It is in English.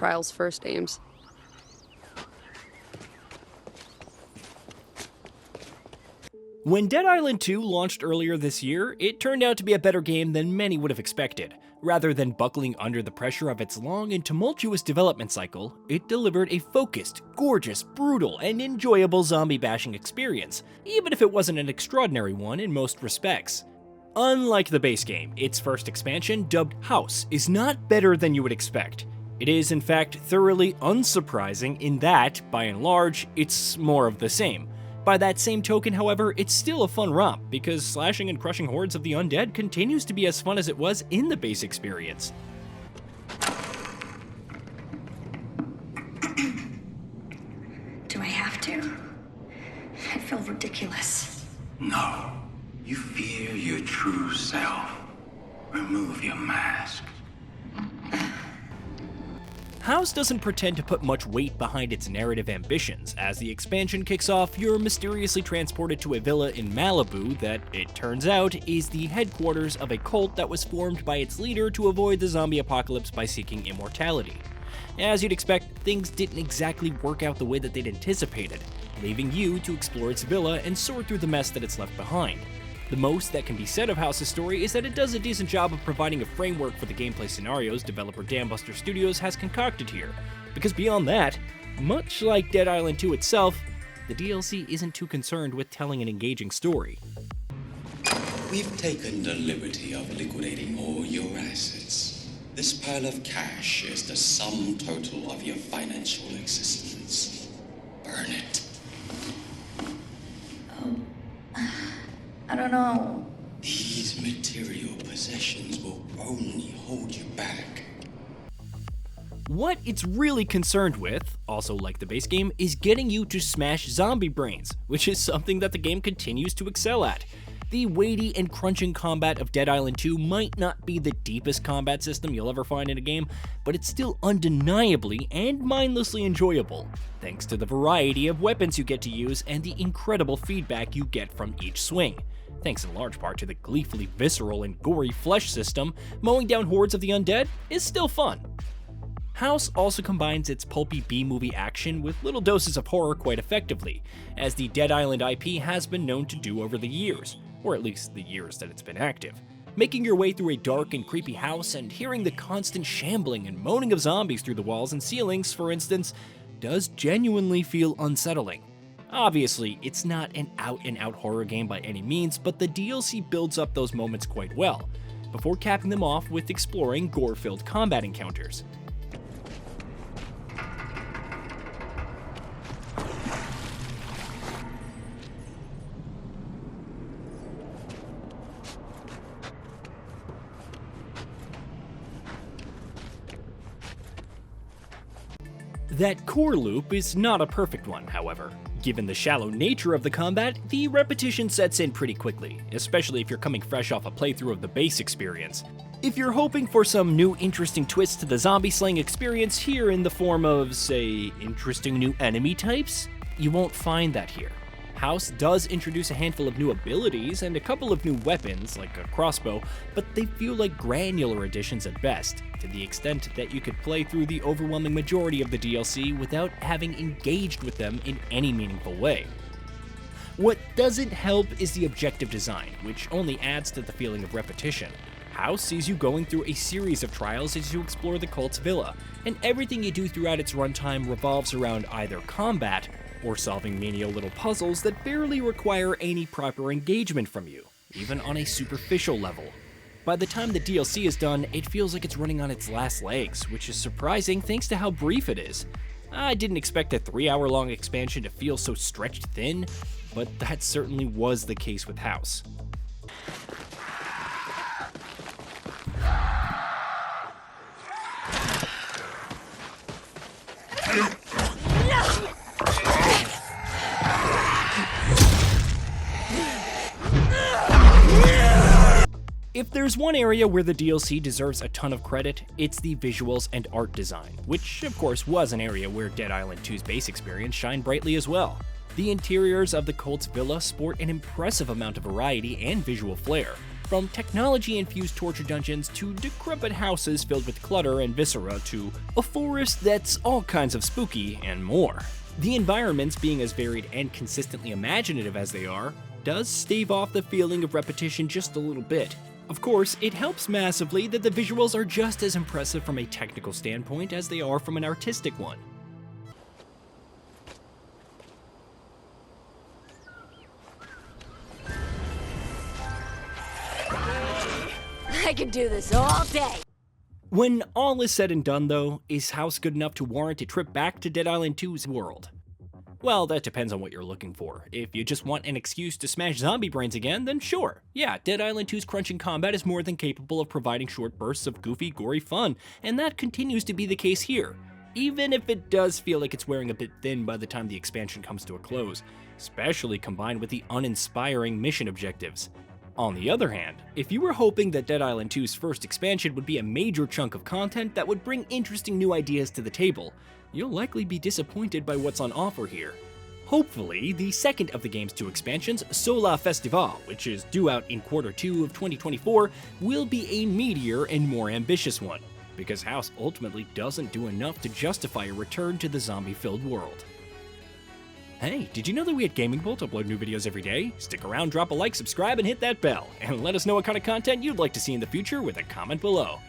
Trials first aims. When Dead Island 2 launched earlier this year, it turned out to be a better game than many would have expected. Rather than buckling under the pressure of its long and tumultuous development cycle, it delivered a focused, gorgeous, brutal, and enjoyable zombie bashing experience, even if it wasn't an extraordinary one in most respects. Unlike the base game, its first expansion, dubbed Haus, is not better than you would expect. It is in fact thoroughly unsurprising in that, by and large, it's more of the same. By that same token, however, it's still a fun romp, because slashing and crushing hordes of the undead continues to be as fun as it was in the base experience. Do I have to? I feel ridiculous. No. You fear your true self. Remove your mask. Haus doesn't pretend to put much weight behind its narrative ambitions. As the expansion kicks off, you're mysteriously transported to a villa in Malibu that, it turns out, is the headquarters of a cult that was formed by its leader to avoid the zombie apocalypse by seeking immortality. As you'd expect, things didn't exactly work out the way that they'd anticipated, leaving you to explore its villa and sort through the mess that it's left behind. The most that can be said of Haus's story is that it does a decent job of providing a framework for the gameplay scenarios developer Dambuster Studios has concocted here, because beyond that, much like Dead Island 2 itself, the DLC isn't too concerned with telling an engaging story. We've taken the liberty of liquidating all your assets. This pile of cash is the sum total of your financial existence. Burn it. I don't know. These material possessions will only hold you back. What it's really concerned with, also like the base game, is getting you to smash zombie brains, which is something that the game continues to excel at. The weighty and crunching combat of Dead Island 2 might not be the deepest combat system you'll ever find in a game, but it's still undeniably and mindlessly enjoyable, thanks to the variety of weapons you get to use and the incredible feedback you get from each swing. Thanks in large part to the gleefully visceral and gory flesh system, mowing down hordes of the undead is still fun. Haus also combines its pulpy B-movie action with little doses of horror quite effectively, as the Dead Island IP has been known to do over the years, or at least the years that it's been active. Making your way through a dark and creepy house and hearing the constant shambling and moaning of zombies through the walls and ceilings, for instance, does genuinely feel unsettling. Obviously, it's not an out-and-out horror game by any means, but the DLC builds up those moments quite well, before capping them off with exploring gore-filled combat encounters. That core loop is not a perfect one, however. Given the shallow nature of the combat, the repetition sets in pretty quickly, especially if you're coming fresh off a playthrough of the base experience. If you're hoping for some new interesting twists to the zombie slaying experience here in the form of, say, interesting new enemy types, you won't find that here. Haus does introduce a handful of new abilities and a couple of new weapons, like a crossbow, but they feel like granular additions at best, to the extent that you could play through the overwhelming majority of the DLC without having engaged with them in any meaningful way. What doesn't help is the objective design, which only adds to the feeling of repetition. Haus sees you going through a series of trials as you explore the cult's villa, and everything you do throughout its runtime revolves around either combat or solving menial little puzzles that barely require any proper engagement from you, even on a superficial level. By the time the DLC is done, it feels like it's running on its last legs, which is surprising thanks to how brief it is. I didn't expect a 3-hour-long expansion to feel so stretched thin, but that certainly was the case with Haus. If there's one area where the DLC deserves a ton of credit, it's the visuals and art design, which of course was an area where Dead Island 2's base experience shined brightly as well. The interiors of the cult's villa sport an impressive amount of variety and visual flair, from technology-infused torture dungeons to decrepit houses filled with clutter and viscera to a forest that's all kinds of spooky and more. The environments, being as varied and consistently imaginative as they are, does stave off the feeling of repetition just a little bit. Of course, it helps massively that the visuals are just as impressive from a technical standpoint as they are from an artistic one. I could do this all day. When all is said and done though, is Haus good enough to warrant a trip back to Dead Island 2's world? Well, that depends on what you're looking for. If you just want an excuse to smash zombie brains again, then sure. Yeah, Dead Island 2's crunching combat is more than capable of providing short bursts of goofy, gory fun, and that continues to be the case here. Even if it does feel like it's wearing a bit thin by the time the expansion comes to a close, especially combined with the uninspiring mission objectives. On the other hand, if you were hoping that Dead Island 2's first expansion would be a major chunk of content that would bring interesting new ideas to the table, you'll likely be disappointed by what's on offer here. Hopefully, the second of the game's 2 expansions, Sola Festival, which is due out in Q2 of 2024, will be a meatier and more ambitious one, because Haus ultimately doesn't do enough to justify a return to the zombie-filled world. Hey, did you know that we at GamingBolt upload new videos every day? Stick around, drop a like, subscribe, and hit that bell, and let us know what kind of content you'd like to see in the future with a comment below.